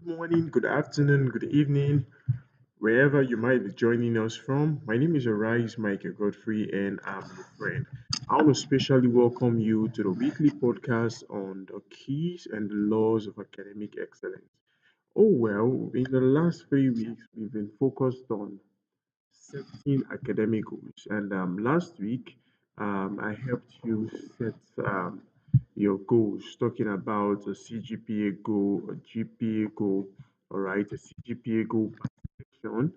Good morning, good afternoon, good evening, wherever you might be joining us from. My name is Arise Michael Godfrey, and I'm your friend. I want to specially welcome you to the weekly podcast on the keys and the laws of academic excellence. Oh, well, in the last 3 weeks, we've been focused on setting academic goals. And last week, I helped you set your goals, talking about a CGPA goal, a GPA goal, all right, a CGPA goal per section,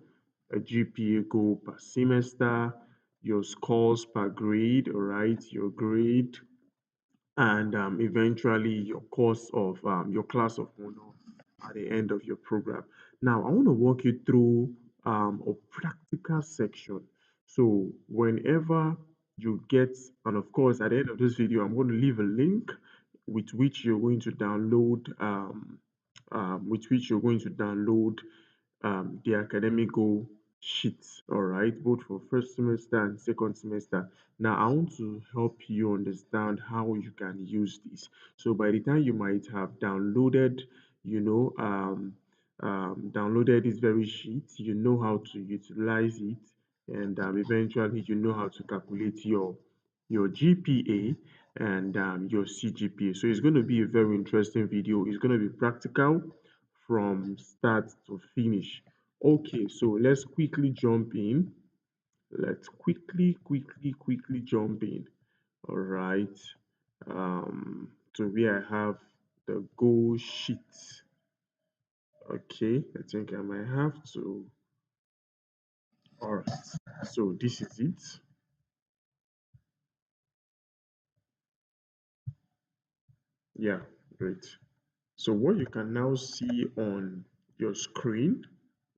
a GPA goal per semester, your scores per grade, all right, your grade, and eventually your course of your class of honor at the end of your program. Now, I want to walk you through a practical section. So, whenever you get, and of course, at the end of this video, I'm going to leave a link with which you're going to download, the academic goal sheets, all right, both for first semester and second semester. Now, I want to help you understand how you can use this. So, by the time you might have downloaded, you know, downloaded this very sheet, you know how to utilize it, and eventually you know how to calculate your GPA and your CGPA. So, it's going to be a very interesting video. It's going to be practical from start to finish. Okay, so let's quickly jump in. Let's quickly jump in. All right. So where I have the goal sheet. Okay, I think I might have to. All right. So this is it. Yeah, great. So what you can now see on your screen,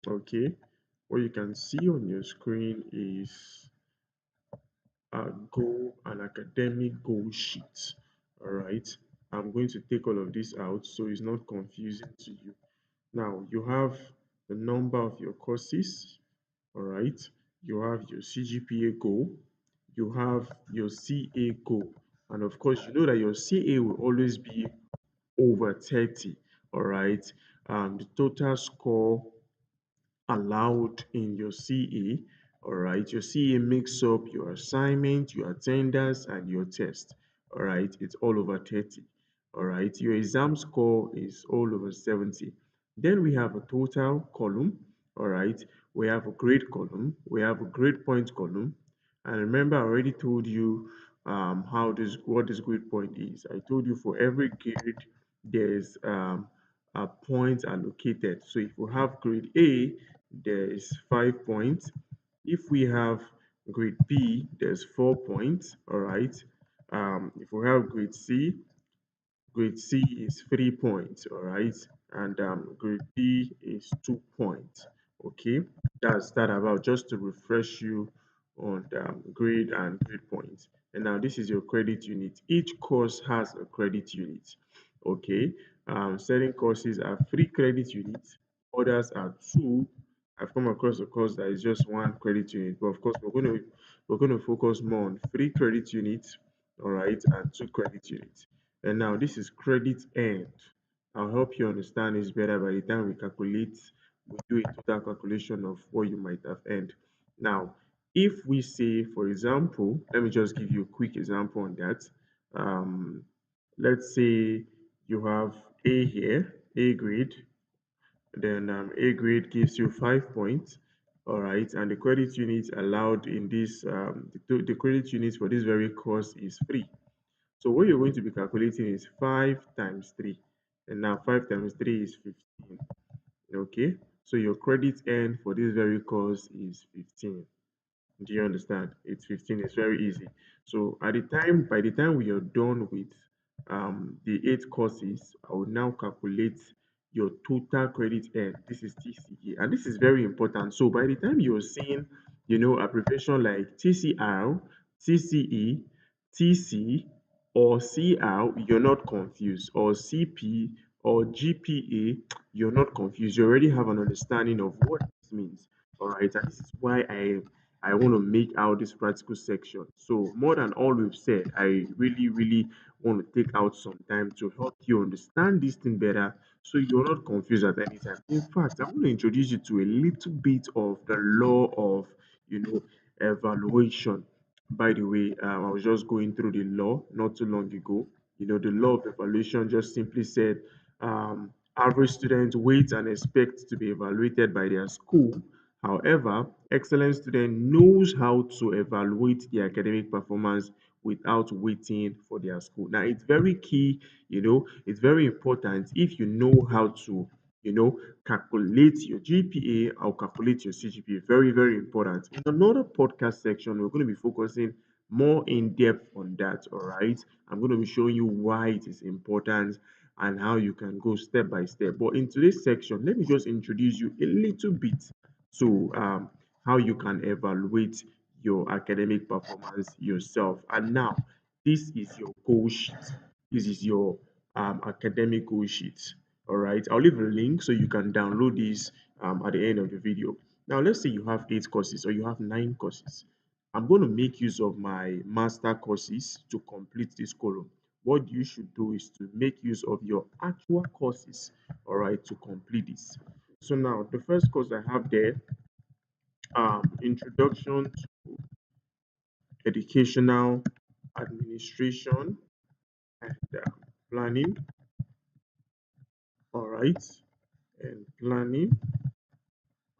okay, what you can see on your screen is an academic goal sheet. All right. I'm going to take all of this out so it's not confusing to you. Now, you have the number of your courses. All right. You have your CGPA goal. You have your CA goal. And of course, you know that your CA will always be over 30. All right. The total score allowed in your CA. All right, your CA makes up your assignment, your attendance, and your test. All right, it's all over 30. All right, your exam score is all over 70. Then we have a total column. All right, we have a grade column, we have a grade point column. And remember, I already told you how this what this grade point is. I told you for every grade there's points allocated. So if we have grade A, there is 5 points. If we have grade B, there's 4 points. All right. If we have grade C is 3 points. All right. And grade D is 2 points. Okay. That's that about just to refresh you on the grade and grade points. And now this is your credit unit. Each course has a credit unit. Okay. Certain courses are 3 credit units, others are two. I've come across a course that is just 1 credit unit, but of course we're going to focus more on 3 credit units, all right, and 2 credit units. And now this is credit earned. I'll help you understand this better by the time we do a total calculation of what you might have earned. Now, if we say, for example, let me just give you a quick example on that. Um, let's say you have A here, A grade, then A grade gives you 5 points. All right, and the credit unit allowed in this the credit unit for this very course is 3. So what you're going to be calculating is 5 times 3. And now 5 times 3 is 15. Okay. So your credit earned for this very course is 15. Do you understand? It's 15. It's very easy. So by the time we are done with the 8 courses, I will now calculate your total credit earned. This is TCE, and this is very important. So by the time you're seeing, abbreviation like TCR, TCE, TC, or CR, you're not confused, or CP or GPA, you're not confused. You already have an understanding of what this means. All right, and this is why I want to make out this practical section. So more than all we've said, I really want to take out some time to help you understand this thing better so you're not confused at any time. In fact, I'm going to introduce you to a little bit of the law of, you know, evaluation. By the way, I was just going through the law not too long ago. You know, the law of evaluation just simply said average students wait and expect to be evaluated by their school. However, excellent student knows how to evaluate their academic performance without waiting for their school. Now, it's very key, you know, it's very important if you know how to, you know, calculate your GPA or calculate your CGPA. Very, very important. In another podcast section, we're going to be focusing more in depth on that. All right. I'm going to be showing you why it is important and how you can go step by step. But in today's section, let me just introduce you a little bit to how you can evaluate your academic performance yourself. And now, this is your goal sheet. This is your academic goal sheet. All right, I'll leave a link so you can download this at the end of the video. Now, let's say you have 8 courses or you have 9 courses. I'm going to make use of my master courses to complete this column. What you should do is to make use of your actual courses, all right, to complete this. So now the first course I have there, Introduction to Educational Administration and Planning, all right, and planning,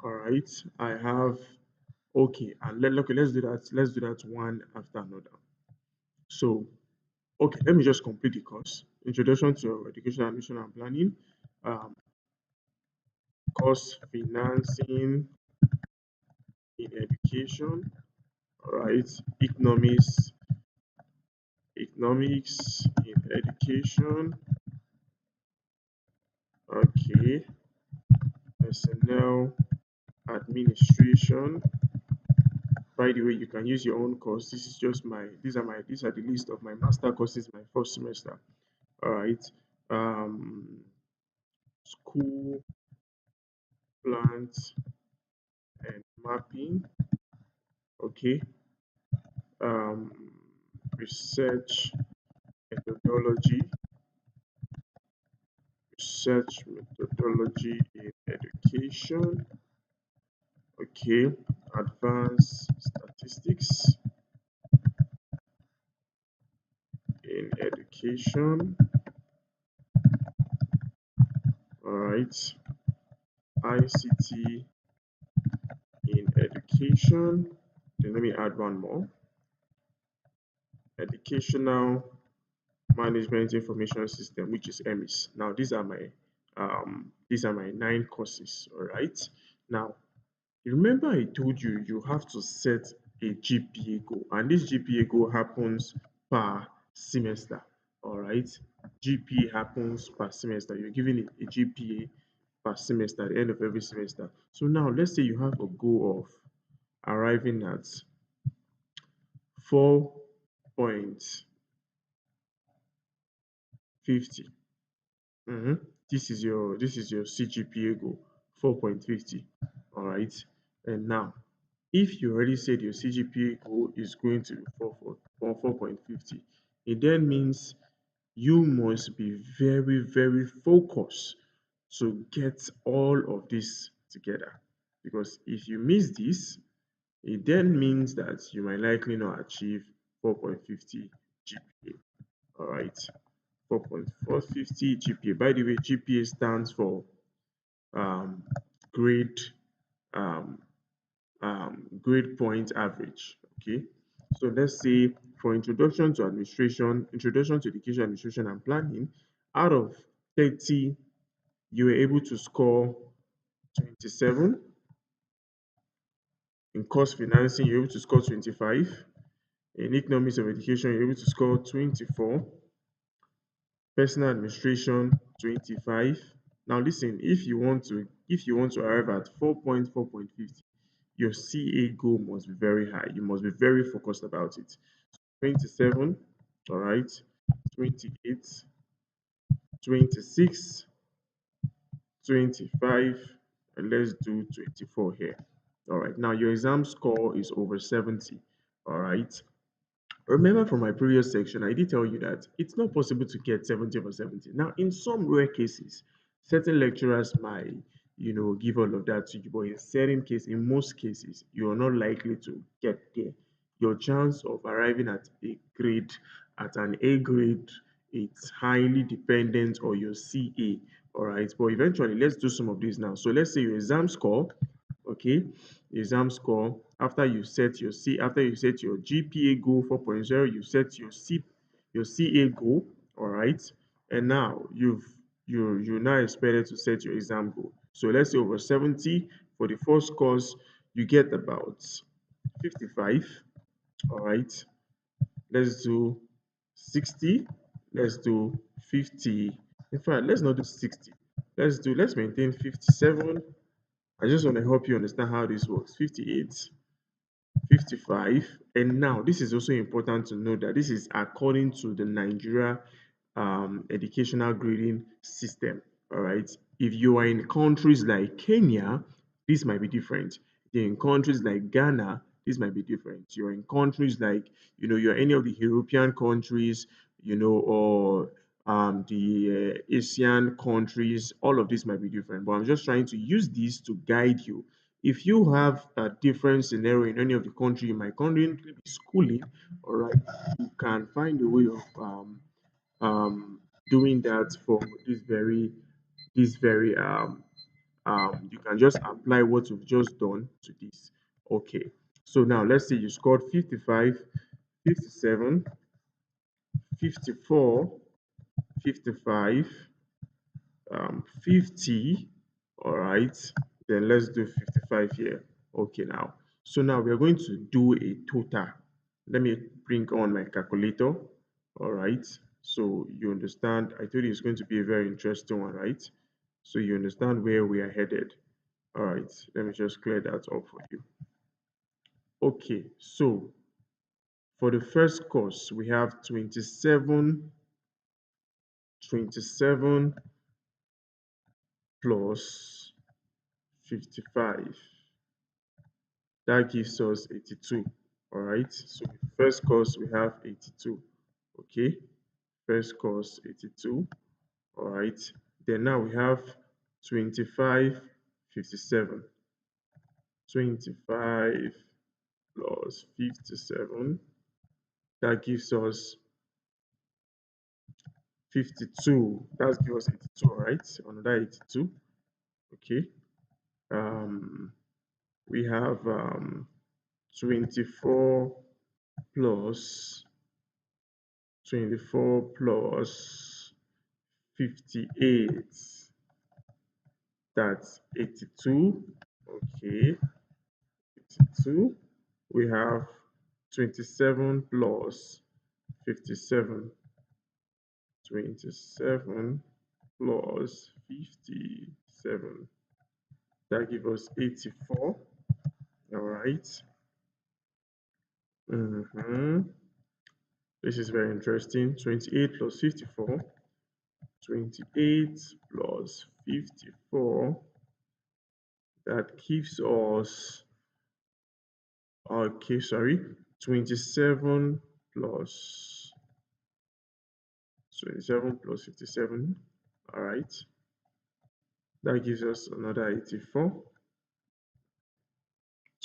all right. I have okay, and okay, let's do that. Let's do that one after another. So okay, let me just complete the course. Introduction to Education Admission and Planning, course financing in education, all right, economics in education, okay, personnel administration. By the way, you can use your own course. This is just these are the list of my master courses my first semester. All right. Um, School plans and mapping. Okay. Um, Research methodology, research methodology in education. Okay. Advanced statistics in education. All right. ICT in education. Then let me add one more. Educational Management Information System, which is EMIS. Now these are my 9 courses. All right. Now you remember I told you you have to set a GPA goal, and this GPA goal happens per semester. All right. GPA happens per semester. You're given a GPA per semester at the end of every semester. So now let's say you have a goal of arriving at 4.50. Mhm. This is your CGPA goal, 4.50. All right. And now, if you already said your CGPA goal is going to be 4.50, it then means you must be very, very focused to get all of this together. Because if you miss this, it then means that you might likely not achieve 4.50 GPA. All right. 4.450 GPA. By the way, GPA stands for um, grade um, grade point average. Okay, so let's say for introduction to education administration and planning, out of 30, you were able to score 27. In course financing, you're able to score 25. In economics of education, you're able to score 24. Personal administration 25. Now listen, if you want to arrive at 4.50, your CA goal must be very high. You must be very focused about it. 27, all right, 28, 26, 25, and let's do 24 here. All right, now your exam score is over 70. All right. Remember from my previous section, I did tell you that it's not possible to get 70 over 70. Now, in some rare cases, Certain lecturers might, give all of that to you, but in most cases, you are not likely to get there. Your chance of arriving at an A grade, it's highly dependent on your CA. All right, but eventually, let's do some of these now. So let's say your exam score, okay, exam score after you set your GPA goal 4.0, you set your CA goal, all right, and now you're now expected to set your exam goal. So let's say over 70 for the first course, you get about 55. All right, let's do 60. Let's do 50. In fact, let's not do 60. Let's maintain 57. I just want to help you understand how this works. 58, 55. And now, this is also important to know that this is according to the Nigeria educational grading system. All right. If you are in countries like Kenya, this might be different. If you're in countries like Ghana, this might be different. You're in countries like, you're any of the European countries, or the Asian countries, all of this might be different. But I'm just trying to use this to guide you. If you have a different scenario in any of the country you might currently be schooling, all right, you can find a way of doing that for this very you can just apply what you've just done to this. Okay, so now let's say you scored 55, 57, 54, 55, 50. All right, then let's do 55 here. Okay, now, so now we're going to do a total. Let me bring on my calculator. All right, so you understand, I told you it's going to be a very interesting one, right? So you understand where we are headed. All right, let me just clear that up for you. Okay, so for the first course, we have 27 plus 55. That gives us 82. All right, so first course, we have 82. Okay, first course, 82. All right, then now we have 25, 57. 25 plus 57. That gives us 52. That gives us 82, all right? Another 82. Okay. Um, we have 24 plus 24 plus 58. That's 82. Okay. 82. We have 27 plus 57. 27 plus 57. That gives us 84. All right. This is very interesting. 28 plus 54. 28 plus 54. That gives us, okay, sorry, 27 plus 27 plus 57. All right. That gives us another 84.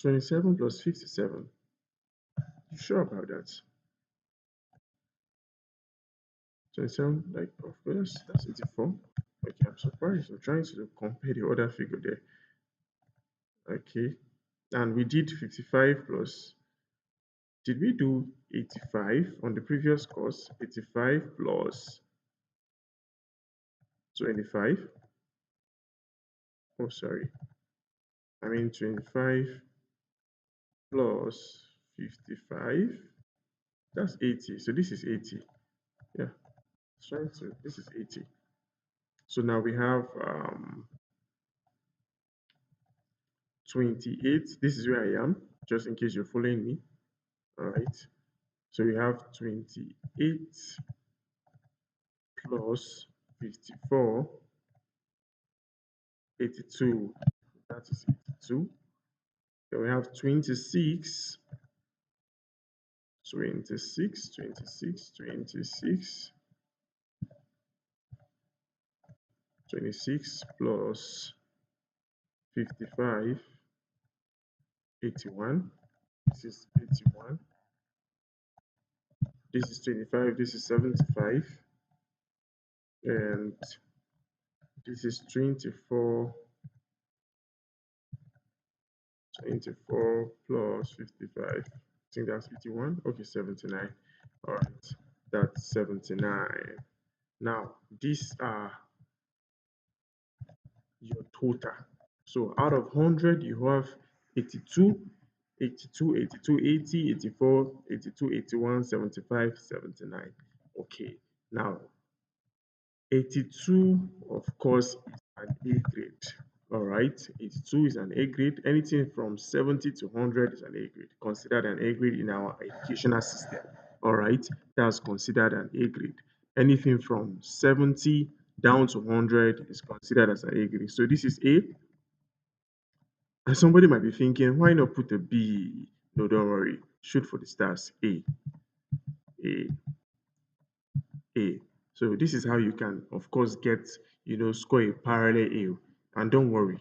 27 plus 57. You sure about that? 27, like, of course, that's 84. Okay, I'm surprised. I'm trying to compare the other figure there. Okay, and we did 55 plus, did we do 85 on the previous course? 85 plus 25. Oh, sorry. I mean 25 plus 55. That's 80. So this is 80. Yeah, trying to, this is 80. So now we have 28. This is where I am, just in case you're following me. All right. So we have 28 plus 54, 82. That is 82. Then we have 26, 26, 26, 26, 26 plus 55, 81. This is 81. This is 25. This is 75. And this is 24. 24 plus 55. I think that's 81. Okay, 79. All right, that's 79. Now, these are your total. So out of 100, you have 82, 82, 82, 80, 84, 82, 81, 75, 79. Okay, now 82, of course, is an A grade. All right, 82 is an A grade. Anything from 70 to 100 is an A grade, considered an A grade in our educational system. All right, that's considered an A grade. Anything from 70 down to 100 is considered as an A grade. So this is A. And somebody might be thinking, why not put a B? No, don't worry. Shoot for the stars. A, A. So this is how you can, of course, get, score a parallel A. And don't worry,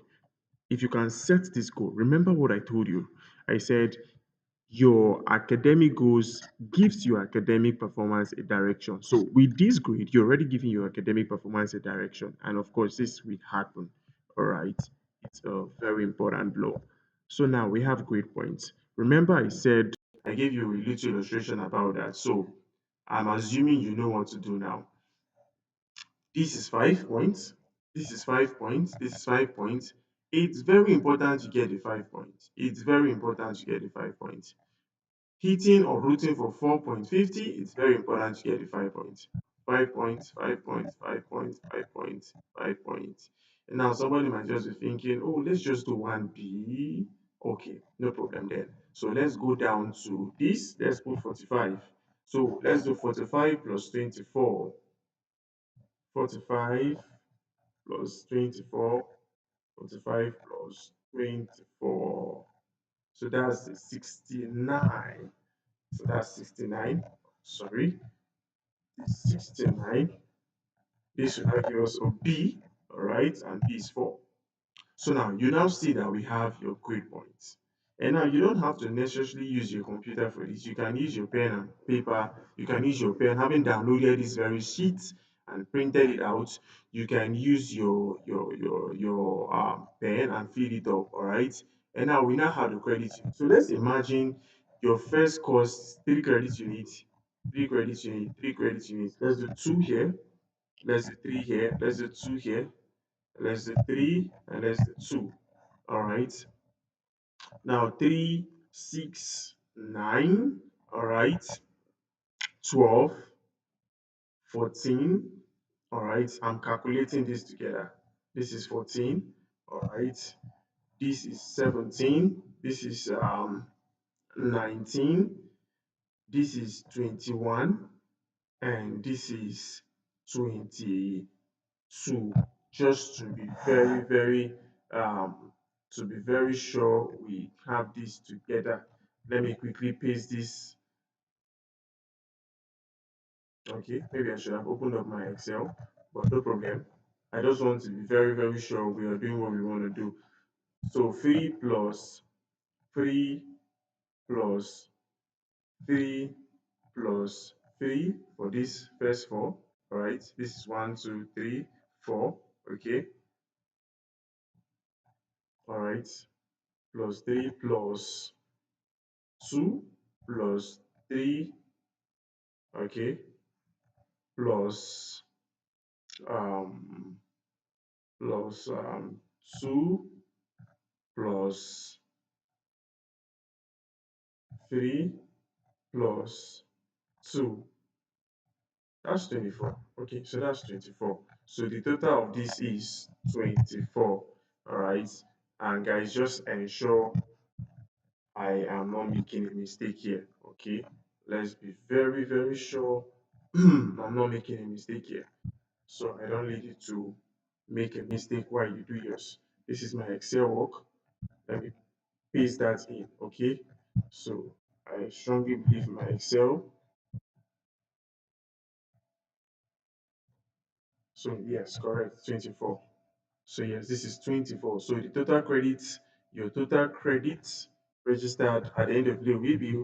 if you can set this goal, remember what I told you. I said your academic goals gives your academic performance a direction. So with this grade, you're already giving your academic performance a direction. And of course, this will happen. All right. It's a very important blow. So now we have grade points. Remember, I said I gave you a little illustration about that. So I'm assuming you know what to do now. This is 5 points. This is 5 points. This is 5 points. It's very important you get the 5 points. It's very important you get the 5 points. Hitting or rooting for 4.50, it's very important to get the 5 points. 5 points, 5 points, 5 points, 5 points, 5 points. And now somebody might just be thinking, oh, let's just do 1B. Okay, no problem then. So let's go down to this. Let's put 45. So let's do 45 plus 24. 45 plus 24. 45 plus 24. So that's 69. So that's 69. Sorry, 69. This should now give us a B, all right, and B is 4. So now you now see that we have your grade points. And now you don't have to necessarily use your computer for this. You can use your pen and paper. You can use your pen. Having downloaded this very sheet and printed it out, you can use your pen and fill it up. All right. And now we now have the credit unit. So let's imagine your first course 3 credit units, 3 credit units, 3 credit units. Let's do 2 here. Let's do 3 here. Let's do 2 here. Let's do 3 and let's do 2. All right. Now 3, 6, 9. All right. 12, 14. All right. I'm calculating this together. This is 14. All right. This is 17. This is 19. This is 21. And this is 22. Just to be very sure we have this together. Let me quickly paste this. Okay, maybe I should have opened up my Excel, but no problem. I just want to be very sure we are doing what we want to do. So 3 plus 3 plus 3 plus 3 for this first four. All right, this is 1, 2, 3, 4. Okay, all right, plus 3 plus 2 plus 3, okay, plus um plus 2 plus 3 plus 2. That's 24. Okay, so that's 24. So the total of this is 24. All right. And guys, just ensure I am not making a mistake here. Okay. Let's be very sure I'm not making a mistake here. So I don't need you to make a mistake while you do yours. This is my Excel work. Let me paste that in. Okay. So I strongly believe my Excel. So yes, correct, 24. So yes, this is 24. So the total credits, your total credits registered at the end of the day will be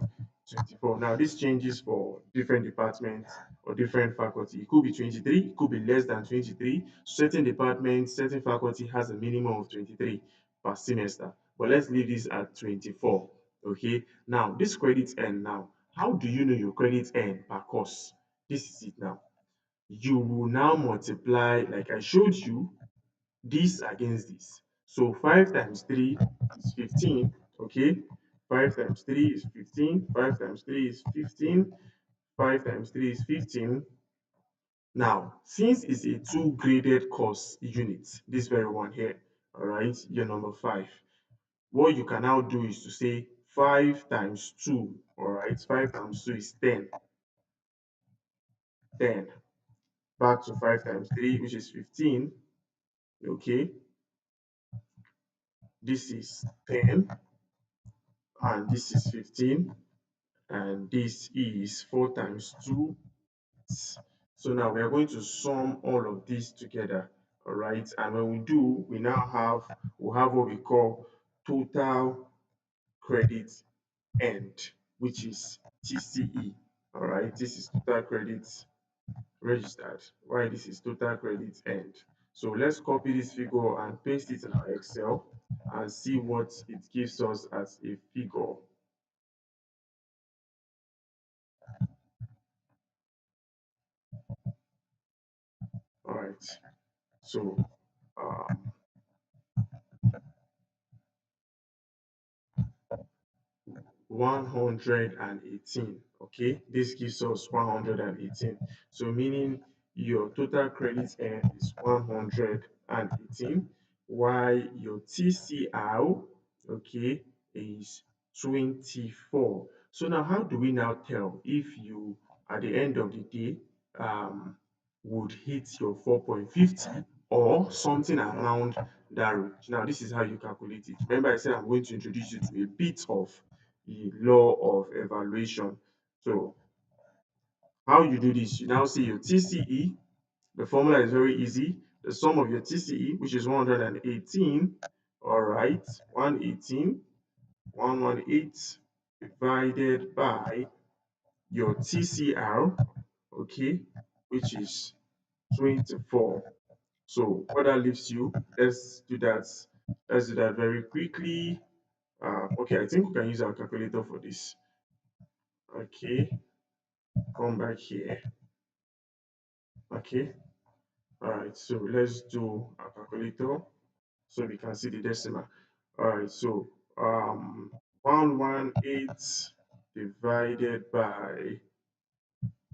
24. Now this changes for different departments or different faculty. It could be 23, it could be less than 23. Certain departments, certain faculty has a minimum of 23 per semester. But let's leave this at 24. Okay. Now this credits earn now. How do you know your credits earn per course? This is it now. You will now multiply, like I showed you, this against this. So 5 times 3 is 15, okay? 5 times 3 is 15, 5 times 3 is 15, 5 times 3 is 15. Now, since it's a two graded course unit, this very one here, all right, your number 5, what you can now do is to say 5 times 2, all right, 5 times 2 is 10, 10, back to 5 times 3, which is 15, okay, this is 10, and this is 15, and this is 4 times 2. So now we are going to sum all of these together, all right? And when we do, we have what we call total credit end, which is TCE, all right? This is total credit registered. Why this is total credit end? So let's copy this figure and paste it in our Excel and see what it gives us as a figure. All right. So um, 118. Okay, this gives us 118. So meaning your total credit earned is 118, while your TCR, okay, is 24. So now how do we now tell if you at the end of the day um would hit your 4.50 or something around that range? Now this is how you calculate it. Remember I said I'm going to introduce you to a bit of the law of evaluation. So how you do this, you now see your TCE. The formula is very easy. The sum of your TCE, which is 118, all right, 118, 118 divided by your TCR, okay, which is 24. So what that leaves you, let's do that. Let's do that very quickly. Okay, I think we can use our calculator for this. Okay, come back here. Okay, all right, so let's do a calculator so we can see the decimal. All right, so 118 divided by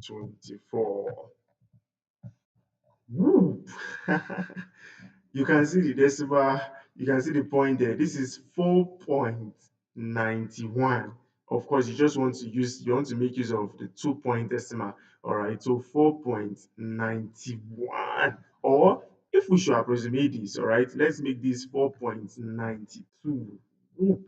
24. Woo! You can see the decimal, you can see the point there. This is 4.91. Of course, you want to make use of the 2 point decimal. All right, so 4.91. Or if we should approximate this, all right, let's make this 4.92. Woo!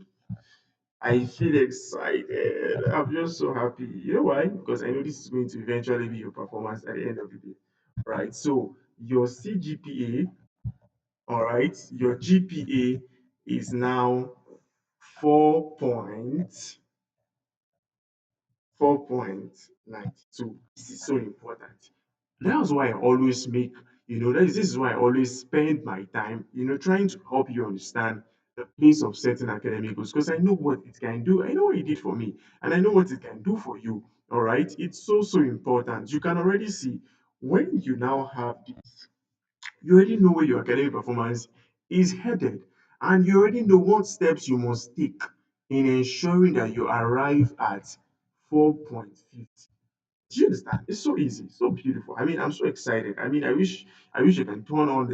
I feel excited. I'm just so happy. You know why? Because I know this is going to eventually be your performance at the end of the day. Right. So your CGPA, all right, your GPA is now 4 4.92. This is so important. That's why I always make, this is why I always spend my time, trying to help you understand the place of certain academic goals because I know what it can do. I know what it did for me, and I know what it can do for you. All right. It's so, so important. You can already see when you now have this, you already know where your academic performance is headed, and you already know what steps you must take in ensuring that you arrive at 4.50. Do you understand? It's so easy, so beautiful. I mean, I'm so excited. I mean, I wish I can turn on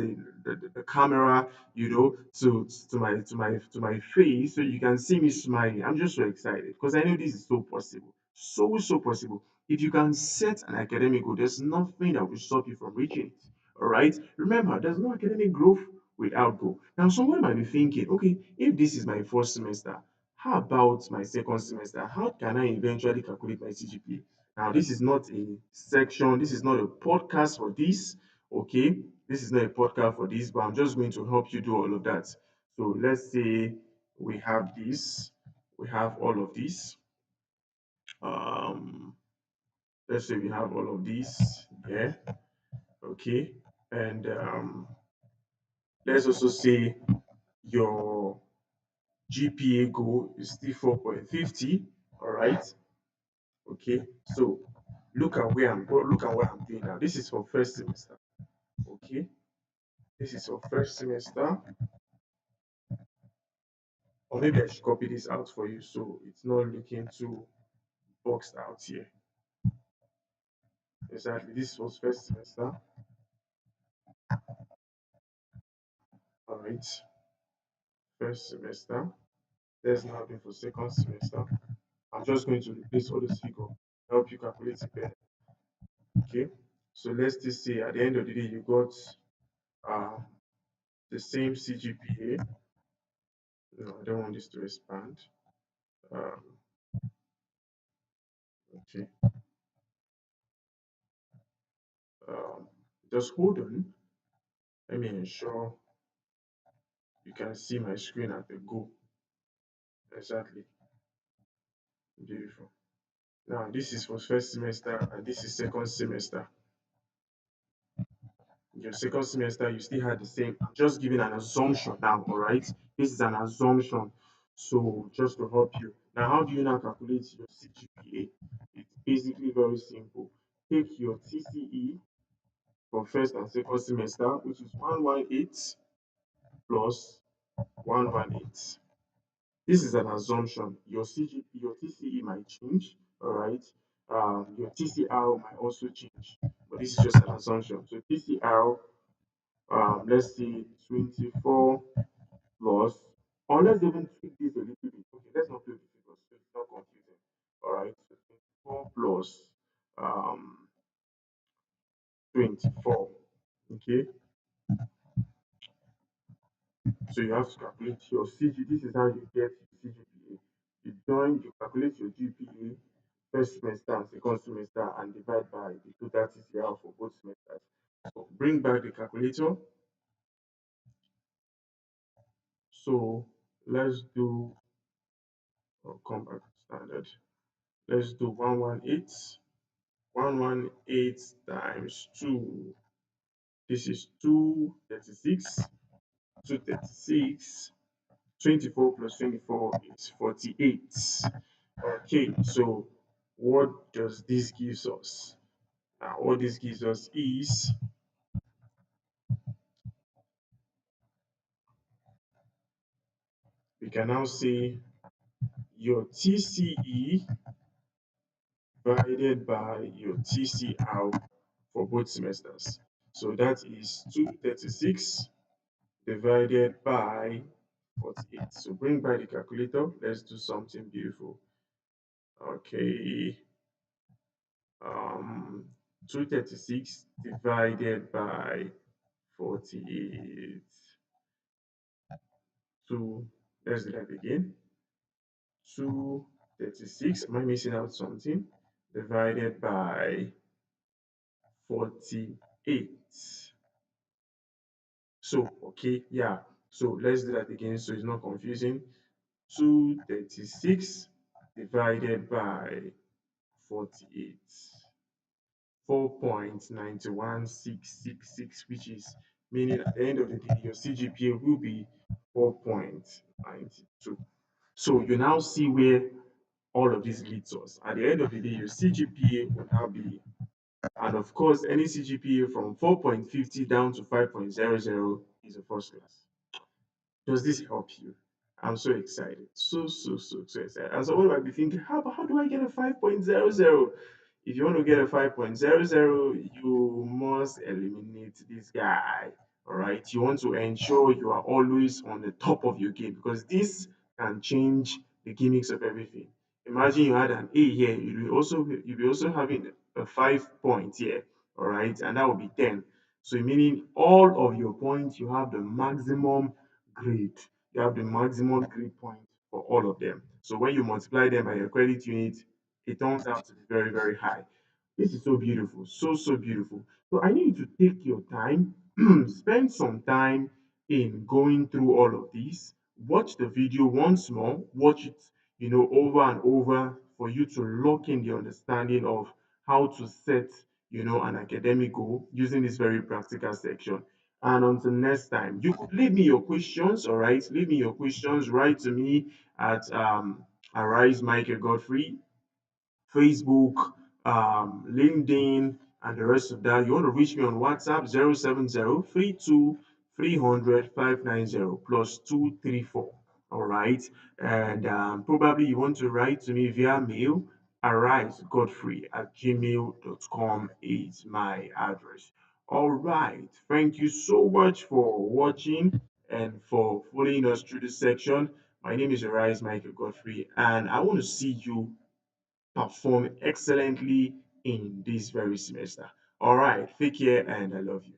the camera, to my face so you can see me smiling. I'm just so excited because I know this is so possible. So so possible. If you can set an academic goal, there's nothing that will stop you from reaching it. All right. Remember, there's no academic growth without goal. Now, someone might be thinking, okay, if this is my first semester, how about my second semester? How can I eventually calculate my CGPA? Now, this is not a section, this is not a podcast for this, okay? This is not a podcast for this, but I'm just going to help you do all of that. So let's say we have this, we have all of this. Um, let's say we have all of these here, okay, and let's also say your GPA goal is still 4.50. All right, okay. So look at what I'm doing now. This is for first semester. Okay, this is for first semester, or maybe I should copy this out for you so it's not looking too boxed out here. Exactly, this was first semester. All right, first semester. There's nothing for second semester. I'm just going to replace all this figure, help you calculate it better. Okay, so let's just say at the end of the day you got uh, the same CGPA. No, I don't want this to expand. Um, okay, um, just hold on. Let me ensure you can see my screen at the go. Exactly, beautiful. Now this is for first semester and this is second semester. Your second semester, you still had the same. I'm just giving an assumption now, all right? This is an assumption. So just to help you. Now, how do you now calculate your CGPA? It's basically very simple. Take your TCE for first and second semester, which is 118 plus 118. This is an assumption. Your your TCE might change, all right? Your TCR might also change, but this is just an assumption. So TCR, let's say 24 plus, or let's even tweak this a little bit. Okay, let's not play with the figures so it's not confusing. All right, so 24 plus um 24. Okay, so you have to calculate your CG. This is how you get your CGPA. You calculate your GPA first semester and second semester and divide by the total TCR for both semesters. So bring back the calculator. So let's do, come back to standard. Let's do 118. 118 times 2. This is 236. 236. 24 plus 24 is 48. Okay, so what does this give us? Now, what this gives us is we can now say your TCE divided by your TCR for both semesters. So that is 236 divided by 48. So bring back the calculator. Let's do something beautiful. Okay. Um, 236 divided by 48. So let's do that again. 236. Am I missing out something? Divided by 48. So, okay, yeah. So let's do that again so it's not confusing. 236 divided by 48. 4.91666, which is meaning at the end of the day, your CGPA will be 4.92. So you now see where all of this leads us. At the end of the day, your CGPA will now be, and of course, any CGPA from 4.50 down to 5.00 is a first class. Does this help you? I'm so excited. So excited. And someone might be thinking, how do I get a 5.00? If you want to get a 5.00, you must eliminate this guy. All right. You want to ensure you are always on the top of your game because this can change the gimmicks of everything. Imagine you had an A here, you'll be also having a 5 point here, all right, and that will be 10. So meaning all of your points, you have the maximum grade. You have the maximum grade point for all of them. So when you multiply them by your credit unit, it turns out to be very, very high. This is so beautiful, so beautiful. So I need you to take your time spend some time in going through all of these. Watch the video once more, watch it, over and over for you to lock in the understanding of how to set, an academic goal using this very practical section. And until next time, you could leave me your questions, all right? Leave me your questions, write to me at Arise Michael Godfrey, Facebook, LinkedIn, and the rest of that. You want to reach me on WhatsApp 070 32 300 590 plus 234. All right. And probably you want to write to me via mail. arisegodfrey@gmail.com is my address. All right. Thank you so much for watching and for following us through this section. My name is Arise Michael Godfrey, and I want to see you perform excellently in this very semester. All right, take care and I love you.